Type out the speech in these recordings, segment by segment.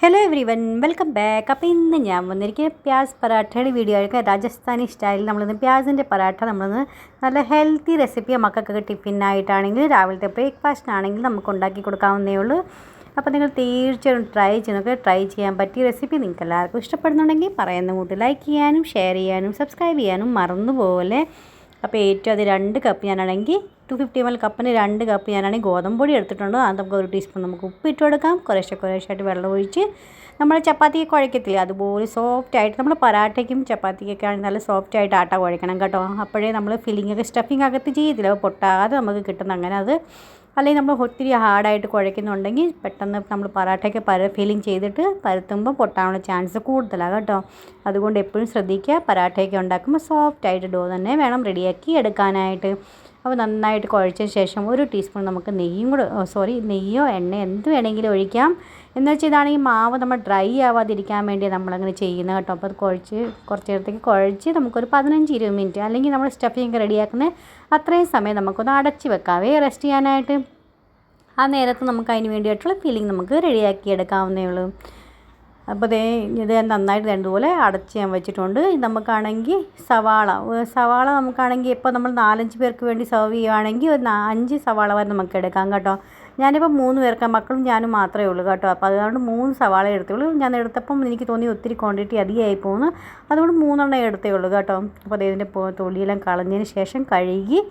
Hello every one, welcome back. അപ്പോൾ ഇന്ന് ഞാൻ വന്നിരിക്കുന്നത് പ്യാസ് പറാഠയുടെ വീഡിയോ ആയിരിക്കും. രാജസ്ഥാനി സ്റ്റൈലിൽ നമ്മളിന്ന് പ്യാസിൻ്റെ പറാഠ നമ്മളിന്ന് നല്ല ഹെൽത്തി റെസിപ്പി മക്കൾക്കൊക്കെ ടിഫിനായിട്ടാണെങ്കിൽ രാവിലത്തെ ബ്രേക്ക്ഫാസ്റ്റിനാണെങ്കിൽ നമുക്ക് ഉണ്ടാക്കി കൊടുക്കാവുന്നേ ഉള്ളൂ. അപ്പോൾ നിങ്ങൾ തീർച്ചയായും ട്രൈ ചെയ്യാൻ പറ്റിയ റെസിപ്പി നിങ്ങൾക്ക് എല്ലാവർക്കും ഇഷ്ടപ്പെടുന്നുണ്ടെങ്കിൽ പറയുന്ന കൂട്ട് ലൈക്ക് ചെയ്യാനും ഷെയർ ചെയ്യാനും സബ്സ്ക്രൈബ് ചെയ്യാനും മറന്നുപോലെ. അപ്പോൾ ഏറ്റവും അത് 2 കപ്പ് ഞാനാണെങ്കിൽ 250 ml കപ്പിന് 2 കപ്പ് ഞാനാണെങ്കിൽ ഗോതമ്പ് പൊടി എടുത്തിട്ടുണ്ട്. അത് നമുക്ക് 1 ടീസ്പൂൺ നമുക്ക് ഉപ്പ് ഇട്ട് കൊടുക്കാം. കുറേശ്ശായിട്ട് വെള്ളം ഒഴിച്ച് നമ്മൾ ചപ്പാത്തി കുഴക്കത്തില്ല അതുപോലെ സോഫ്റ്റായിട്ട് നമ്മൾ പരാട്ടയ്ക്കും ചപ്പാത്തിക്കൊക്കെ ആണെങ്കിൽ നല്ല സോഫ്റ്റായിട്ട് ആട്ട കുഴക്കണം കേട്ടോ. അപ്പോഴേ നമ്മൾ ഫില്ലിങ്ങൊക്കെ സ്റ്റഫിങ് അകത്ത് ചെയ്യത്തില്ല, പൊട്ടാതെ നമുക്ക് കിട്ടുന്ന അങ്ങനെ. അത് അല്ലെങ്കിൽ നമ്മൾ ഒത്തിരി ഹാർഡായിട്ട് കുഴക്കുന്നുണ്ടെങ്കിൽ പെട്ടെന്ന് നമ്മൾ പറാട്ടയ്ക്ക് ഫില്ലിങ് ചെയ്തിട്ട് പരത്തുമ്പോൾ പൊട്ടാനുള്ള ചാൻസ് കൂടുതലാണ് കേട്ടോ. അതുകൊണ്ട് എപ്പോഴും ശ്രദ്ധിക്കുക, പറാട്ടയൊക്കെ ഉണ്ടാക്കുമ്പോൾ സോഫ്റ്റായിട്ട് ഡോ തന്നെ വേണം റെഡിയാക്കി എടുക്കാനായിട്ട്. അപ്പോൾ നന്നായിട്ട് കുഴച്ചതിന് ശേഷം 1 ടീസ്പൂൺ നമുക്ക് നെയ്യോ എണ്ണയോ എന്ത് വേണമെങ്കിലും ഒഴിക്കാം. എന്ന് വെച്ചാൽ ഇതാണെങ്കിൽ മാവ് നമ്മൾ ഡ്രൈ ആവാതിരിക്കാൻ വേണ്ടി നമ്മളങ്ങനെ ചെയ്യുന്നത് കേട്ടോ. അപ്പോൾ അത് കുറച്ച് നേരത്തേക്ക് കുഴച്ച് നമുക്കൊരു 15-20 മിനിറ്റ് അല്ലെങ്കിൽ നമ്മൾ സ്റ്റഫിങ് റെഡിയാക്കുന്ന അത്രയും സമയം നമുക്കൊന്ന് അടച്ച് വെക്കാവേ റെസ്റ്റ് ചെയ്യാനായിട്ട്. ആ നേരത്ത് നമുക്ക് അതിന് വേണ്ടിയിട്ടുള്ള ഫില്ലിങ് നമുക്ക് റെഡിയാക്കി എടുക്കാവുന്നേ ഉള്ളൂ. അപ്പോൾ ഇത് നന്നായിട്ട് രണ്ടുപോലെ അടച്ച് ഞാൻ വെച്ചിട്ടുണ്ട്. ഇത് നമുക്കാണെങ്കിൽ സവാള നമുക്കാണെങ്കിൽ ഇപ്പോൾ നമ്മൾ 4-5 പേർക്ക് വേണ്ടി സെർവ് ചെയ്യുകയാണെങ്കിൽ ഒരു 5 സവാള വരെ നമുക്ക് എടുക്കാം കേട്ടോ. ഞാനിപ്പോൾ 3 പേർക്ക്, മക്കളും ഞാനും മാത്രമേ ഉള്ളൂ കേട്ടോ. അപ്പോൾ അതുകൊണ്ട് 3 സവാള എടുത്തുള്ളൂ. ഞാൻ എടുത്തപ്പം എനിക്ക് തോന്നി ഒത്തിരി ക്വാണ്ടിറ്റി അധികമായി പോകുന്നു, അതുകൊണ്ട് 3 എണ്ണം എടുത്തേ ഉള്ളൂ കേട്ടോ. അപ്പോൾ ഇതിൻ്റെ തൊലിയെല്ലാം കളഞ്ഞതിന് ശേഷം കഴുകി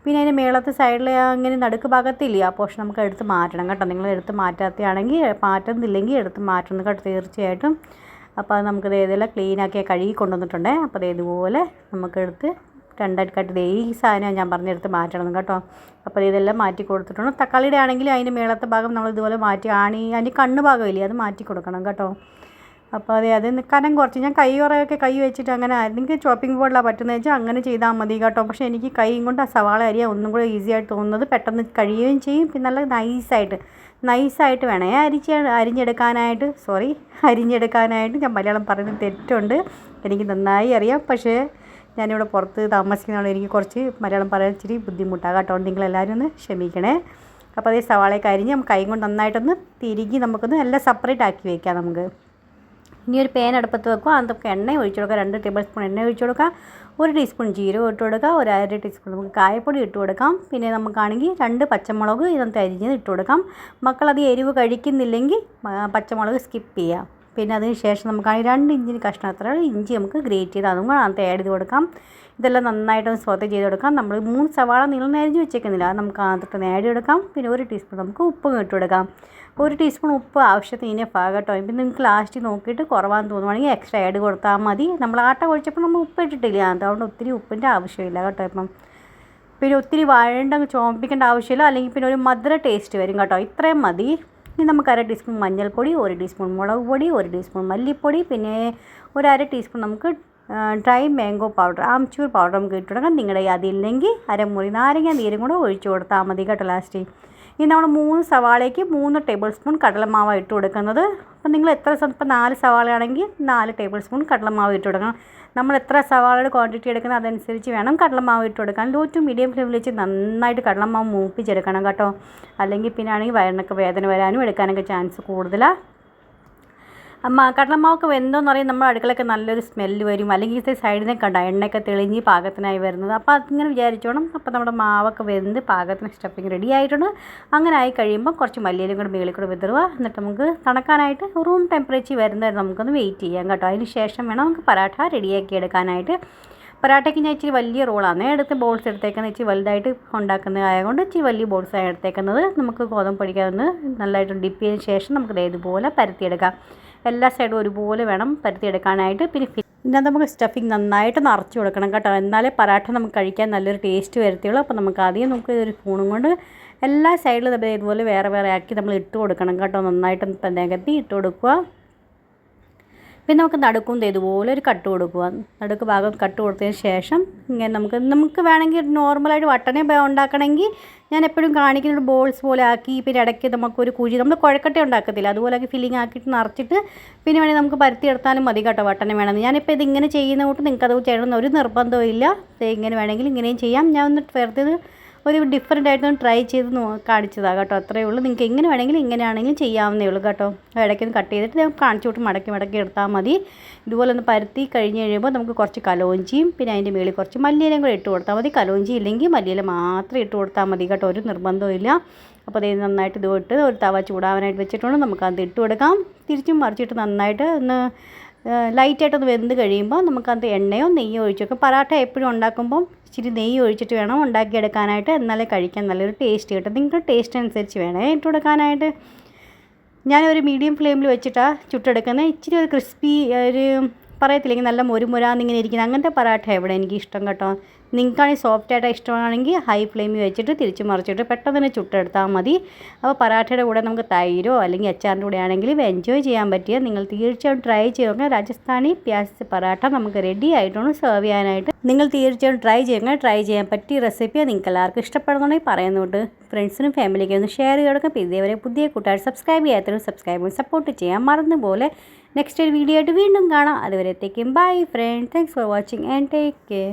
പിന്നെ അതിൻ്റെ മേളത്തെ സൈഡിൽ അങ്ങനെ നടുക്ക് ഭാഗത്തില്ലേ ആ പോർഷൻ നമുക്ക് എടുത്ത് മാറ്റണം കേട്ടോ. നിങ്ങൾ എടുത്ത് മാറ്റുന്നില്ലെങ്കിൽ എടുത്ത് മാറ്റണം കേട്ടോ തീർച്ചയായിട്ടും. അപ്പോൾ അത് നമുക്ക് ഇതെല്ലാം ക്ലീനാക്കി കഴുകി കൊണ്ടുവന്നിട്ടുണ്ട്. അപ്പോൾ ഇതുപോലെ നമുക്കെടുത്ത് രണ്ടായിട്ട് കട്ട് ഈ സാധനം ഞാൻ പറഞ്ഞെടുത്ത് മാറ്റണം കേട്ടോ. അപ്പോൾ ഇതെല്ലാം മാറ്റി കൊടുത്തിട്ടുണ്ട്. തക്കാളിയുടെ ആണെങ്കിൽ അതിൻ്റെ മേളത്തെ ഭാഗം നമ്മൾ ഇതുപോലെ മാറ്റി അതിൻ്റെ കണ്ണ് ഭാഗമില്ലേ അത് മാറ്റി കൊടുക്കണം കേട്ടോ. അപ്പോൾ അത് കനം കുറച്ച് ഞാൻ കൈ വെച്ചിട്ട് അങ്ങനെ നിങ്ങൾക്ക് ചോപ്പിംഗ് ബോർഡിലാണ് പറ്റുന്നത് വെച്ചാൽ അങ്ങനെ ചെയ്താൽ മതി കേട്ടോ. പക്ഷേ എനിക്ക് കൈയും കൊണ്ട് ആ സവാള അരിയാൻ ഒന്നും കൂടെ ഈസി ആയിട്ട് തോന്നുന്നത്, പെട്ടെന്ന് കഴിയുകയും ചെയ്യും. പിന്നെ നല്ല നൈസായിട്ട് വേണേ അരിഞ്ഞെടുക്കാനായിട്ട്. ഞാൻ മലയാളം പറയുന്നത് തെറ്റുണ്ട്, എനിക്ക് നന്നായി അറിയാം. പക്ഷേ ഞാനിവിടെ പുറത്ത് താമസിക്കുന്നതുകൊണ്ട് എനിക്ക് കുറച്ച് മലയാളം പറയാൻ ഇച്ചിരി ബുദ്ധിമുട്ടാണ് കേട്ടോ. നിങ്ങളെല്ലാവരും ഒന്ന് ക്ഷമിക്കണേ. അപ്പോൾ അതേ സവാളയൊക്കെ അരിഞ്ഞ് നമുക്ക് കൈ കൊണ്ട് നന്നായിട്ടൊന്ന് തിരികെ നമുക്കൊന്ന് എല്ലാം സെപ്പറേറ്റ് ആക്കി വയ്ക്കാം. നമുക്ക് ഇനി ഒരു പാൻ അടുപ്പത്ത് വെക്കുക. അതിനകത്ത് എണ്ണ ഒഴിച്ചു കൊടുക്കുക. 2 ടേബിൾ സ്പൂൺ എണ്ണ ഒഴിച്ചു കൊടുക്കുക. 1 ടീസ്പൂൺ ജീരകം ഇട്ട് കൊടുക്കുക. 1/2 ടീസ്പൂൺ നമുക്ക് കായപ്പൊടി ഇട്ട് കൊടുക്കാം. പിന്നെ നമുക്കാണെങ്കിൽ 2 പച്ചമുളക് ഇതിനകത്ത് അരിഞ്ഞത് ഇട്ട് കൊടുക്കാം. മക്കളത് എരിവ് കഴിക്കുന്നില്ലെങ്കിൽ പച്ചമുളക് സ്കിപ്പ് ചെയ്യാം. പിന്നെ അതിന് ശേഷം നമുക്കാണെങ്കിൽ 2 ഇഞ്ചിന് കഷ്ണം അത്ര ഇഞ്ചി നമുക്ക് ഗ്രേറ്റ് ചെയ്ത് അതും കൂടെ അതിനകത്ത് ആഡ് ചെയ്ത് കൊടുക്കാം. ഇതെല്ലാം നന്നായിട്ടൊന്ന് സോത്തെ ചെയ്ത് കൊടുക്കാം. നമ്മൾ 3 സവാള നീളം അരിഞ്ഞ് വെച്ചേക്കുന്നില്ല, അത് നമുക്ക് അതിനകത്ത് ആഡ് കൊടുക്കാം. പിന്നെ 1 ടീസ്പൂൺ നമുക്ക് ഉപ്പും ഇട്ട് കൊടുക്കാം. 1 ടീസ്പൂൺ ഉപ്പ് ആവശ്യത്തിന് കേട്ടോ. ഇപ്പം നിങ്ങൾക്ക് ലാസ്റ്റ് നോക്കിയിട്ട് കുറവാന്ന് തോന്നുവാണെങ്കിൽ എക്സ്ട്രാ ആഡ് കൊടുത്താൽ മതി. നമ്മൾ ആട്ട കുഴച്ചപ്പോൾ നമ്മൾ ഉപ്പ് ഇട്ടിട്ടില്ല, അതുകൊണ്ട് ഒത്തിരി ഉപ്പിൻ്റെ ആവശ്യമില്ല കേട്ടോ. ഇപ്പം പിന്നെ ഒത്തിരി ചോപ്പിക്കേണ്ട ആവശ്യമില്ല, അല്ലെങ്കിൽ പിന്നെ ഒരു മധുര ടേസ്റ്റ് വരും കേട്ടോ. ഇത്രയും മതി. ഇനി നമുക്ക് 1/2 ടീസ്പൂൺ മഞ്ഞൾപ്പൊടി, 1 ടീസ്പൂൺ മുളക് പൊടി, 1 ടീസ്പൂൺ മല്ലിപ്പൊടി, പിന്നെ 1/2 ടീസ്പൂൺ നമുക്ക് dry mango powder, amchur powder നമുക്ക് ഇട്ട് കൊടുക്കാം. നിങ്ങളുടെ അതില്ലെങ്കിൽ അരമുറി നാരങ്ങ നീരും കൂടെ ഒഴിച്ചു കൊടുത്താൽ മതി കേട്ടോ ലാസ്റ്റ്. ഇനി നമ്മൾ 3 സവാളയ്ക്ക് 3 ടേബിൾ സ്പൂൺ കടലമാവ് ഇട്ട് കൊടുക്കുന്നത്. അപ്പം നിങ്ങൾ ഇപ്പോൾ 4 സവാളയാണെങ്കിൽ 4 ടേബിൾ സ്പൂൺ കടലമാവ് ഇട്ട് കൊടുക്കണം. നമ്മൾ എത്ര സവാളയുടെ ക്വാണ്ടിറ്റി എടുക്കുന്നത് അതനുസരിച്ച് വേണം കടലമാവ് ഇട്ട് കൊടുക്കാൻ. ലോ ടു മീഡിയം ഫ്ലെയിമിൽ വെച്ച് നന്നായിട്ട് കടലമാവ് മൂപ്പിച്ചെടുക്കണം കേട്ടോ. അല്ലെങ്കിൽ പിന്നെ ആണെങ്കിൽ വയറിനൊക്കെ വേദന വരാനും എടുക്കാനൊക്കെ ചാൻസ് കൂടുതലാണ്. കടലമാവൊക്കെ വെന്തോന്ന് പറയും നമ്മൾ അടുക്കളയൊക്കെ നല്ലൊരു സ്മെല്ല് വരും, അല്ലെങ്കിൽ ഇത് സൈഡിൽ നിന്ന് കണ്ട എണ്ണയൊക്കെ തെളിഞ്ഞ് പാകത്തിനായി വരുന്നത്. അപ്പോൾ അതിങ്ങനെ വിചാരിച്ചോണം. അപ്പോൾ നമ്മുടെ മാവൊക്കെ വെന്ത് പാകത്തിന് സ്റ്റഫിങ് റെഡി ആയിട്ടുണ്ട്. അങ്ങനെ ആയി കഴിയുമ്പോൾ കുറച്ച് മല്ലിയിലും കൂടെ മേളിൽ കൂടെ വിതറുക. എന്നിട്ട് നമുക്ക് തണുക്കാനായിട്ട് റൂം ടെമ്പറേച്ചർ വരുന്നവരെ നമുക്കൊന്ന് വെയിറ്റ് ചെയ്യാം കേട്ടോ. അതിന് ശേഷം വേണം നമുക്ക് പരാഠ റെഡിയാക്കി എടുക്കാനായിട്ട്. പരാട്ടയ്ക്ക് ഞാൻ ഇച്ചിരി വലിയ റോളാണ് ബോൾസ് എടുത്തേക്കുന്നത്. ഇച്ചിരി വലുതായിട്ട് ഉണ്ടാക്കുന്നതായതുകൊണ്ട് ഇച്ചിരി വലിയ ബോൾസാണ് എടുത്തേക്കുന്നത്. നമുക്ക് ഗോതമ്പ് പൊടിക്കാവുന്ന നല്ലതായിട്ട് ഡിപ്പ് ചെയ്തതിന് ശേഷം നമുക്ക് ഇതുപോലെ പരത്തിയെടുക്കാം. എല്ലാ സൈഡും ഒരുപോലെ വേണം പരത്തിയെടുക്കാനായിട്ട്. പിന്നെ ഇതിനകത്ത് നമുക്ക് സ്റ്റഫിങ് നന്നായിട്ട് നിറച്ച് കൊടുക്കണം കേട്ടോ. എന്നാലേ പരാഠ നമുക്ക് കഴിക്കാൻ നല്ലൊരു ടേസ്റ്റ് വരുത്തുള്ളൂ. അപ്പോൾ നമുക്ക് ആദ്യം നമുക്ക് ഒരു സ്പൂണും കൊണ്ട് എല്ലാ സൈഡിലും ഇതുപോലെ വേറെ ആക്കി നമ്മൾ ഇട്ട് കൊടുക്കണം കേട്ടോ. നന്നായിട്ട് നികത്തി ഇട്ട് കൊടുക്കുക. പിന്നെ നമുക്ക് നടുക്കും ഇതുപോലെ ഒരു കട്ട് കൊടുക്കുക. നടുക്ക് ഭാഗം കട്ട് കൊടുത്തതിന് ശേഷം ഇങ്ങനെ നമുക്ക് വേണമെങ്കിൽ നോർമലായിട്ട് വട്ടനെ ഉണ്ടാക്കണമെങ്കിൽ ഞാൻ എപ്പോഴും കാണിക്കുന്നത് ബോൾസ് പോലെ ആക്കി പിന്നെ ഇടയ്ക്ക് നമുക്കൊരു കുഴി നമ്മൾ കുഴക്കട്ട ഉണ്ടാക്കത്തില്ല അതുപോലെ ആക്കി ഫില്ലിങ് ആക്കിയിട്ട് നിറച്ചിട്ട് പിന്നെ വേണമെങ്കിൽ നമുക്ക് പരത്തി എടുത്താലും മതി കേട്ടോ. വട്ടനെ വേണമെന്ന് ഞാനിപ്പോൾ ഇതിങ്ങനെ ചെയ്യുന്ന കൂട്ട് നിങ്ങൾക്കത് ചെയ്യണമെന്ന് ഒരു നിർബന്ധവും ഇല്ല. ഇങ്ങനെ വേണമെങ്കിൽ ഇങ്ങനെയും ചെയ്യാം. ഞാൻ ഒന്ന് വെറുതെ ഒരു ഡിഫറെൻ്റ് ആയിട്ടൊന്ന് ട്രൈ ചെയ്ത് കാണിച്ചതാണ് കേട്ടോ. അത്രയേ ഉള്ളൂ. നിങ്ങൾക്ക് എങ്ങനെ വേണമെങ്കിലും ഇങ്ങനെയാണെങ്കിലും ചെയ്യാവുന്നേ ഉള്ളൂ കേട്ടോ. ഇടയ്ക്കൊന്ന് കട്ട് ചെയ്തിട്ട് നമുക്ക് കാണിച്ചു വിട്ട് മടക്കി എടുത്താൽ മതി. ഇതുപോലെ ഒന്ന് പരത്തി കഴിഞ്ഞ് കഴിയുമ്പോൾ നമുക്ക് കുറച്ച് കലോഞ്ചിയും പിന്നെ അതിൻ്റെ മുകളിൽ കുറച്ച് മല്ലിയിലയും കൂടെ ഇട്ട് കൊടുത്താൽ മതി. കലോഞ്ചി ഇല്ലെങ്കിൽ മല്ലിയില മാത്രം ഇട്ട് കൊടുത്താൽ മതി കേട്ടോ. ഒരു നിർബന്ധവും ഇല്ല. അപ്പോൾ അത് നന്നായിട്ട് ഇത് ഇട്ട് ഒരു തവ ചൂടാവാനായിട്ട് വെച്ചിട്ടുണ്ട്. നമുക്കത് ഇട്ട് കൊടുക്കാം. തിരിച്ചും മറിച്ചിട്ട് നന്നായിട്ട് ഒന്ന് ലൈറ്റായിട്ടൊന്ന് വെന്ത് കഴിയുമ്പോൾ നമുക്കത് എണ്ണയോ നെയ്യോ ഒഴിച്ച് വെക്കാം. പറാട്ട എപ്പോഴും ഉണ്ടാക്കുമ്പം ഇച്ചിരി നെയ്യ് ഒഴിച്ചിട്ട് വേണം ഉണ്ടാക്കിയെടുക്കാനായിട്ട്. എന്നാലേ കഴിക്കാൻ നല്ലൊരു ടേസ്റ്റ് കിട്ടും. നിങ്ങളുടെ ടേസ്റ്റ് അനുസരിച്ച് വേണേ ഇട്ട് കൊടുക്കാനായിട്ട്. ഞാനൊരു മീഡിയം ഫ്ലെയിമിൽ വെച്ചിട്ടാണ് ചുട്ടെടുക്കുന്നത്. ഇച്ചിരി ഒരു ക്രിസ്പി ഒരു പറയത്തില്ലെങ്കിൽ നല്ല മുരാന്നിങ്ങനെ ഇരിക്കുന്നത് അങ്ങനത്തെ പറാട്ട ഇവിടെ എനിക്ക് ഇഷ്ടം കേട്ടോ. നിങ്ങൾക്കാണെങ്കിൽ സോഫ്റ്റായിട്ട് ഇഷ്ടമാണെങ്കിൽ ഹൈ ഫ്ലെയിമിൽ വെച്ചിട്ട് തിരിച്ച് മറിച്ചിട്ട് പെട്ടെന്ന് തന്നെ ചുട്ടെടുത്താൽ മതി. അപ്പോൾ പറാട്ടയുടെ കൂടെ നമുക്ക് തൈരോ അല്ലെങ്കിൽ അച്ചാറിൻ്റെ കൂടെ ആണെങ്കിലും എൻജോയ് ചെയ്യാൻ പറ്റിയ നിങ്ങൾ തീർച്ചയായും ട്രൈ ചെയ്ത് നോക്കുക. രാജസ്ഥാനി പ്യാസ് പറാട്ട നമുക്ക് റെഡി ആയിട്ടാണ് സെർവ് ചെയ്യാനായിട്ട്. നിങ്ങൾ തീർച്ചയായും ട്രൈ ചെയ്യാൻ പറ്റിയ റെസിപ്പിയാണ്. നിങ്ങൾക്ക് എല്ലാവർക്കും ഇഷ്ടപ്പെടുന്നുണ്ടെങ്കിൽ പറയുന്നുണ്ട്. ഫ്രണ്ട്സിനും ഫാമിലിക്കും ഒന്ന് ഷെയർ ചെയ്ത് കൊടുക്കാം. അപ്പോൾ ഇതേവരെ പുതിയ കൂട്ടുകാർ സബ്സ്ക്രൈബ് ചെയ്യാത്തവരും സബ്സ്ക്രൈബ് സപ്പോർട്ട് ചെയ്യാൻ മറന്നുപോലെ. നെക്സ്റ്റ് ഒരു വീഡിയോ ആയിട്ട് വീണ്ടും കാണാം. അതുവരത്തേക്കും bye friend. Thanks for watching and take care.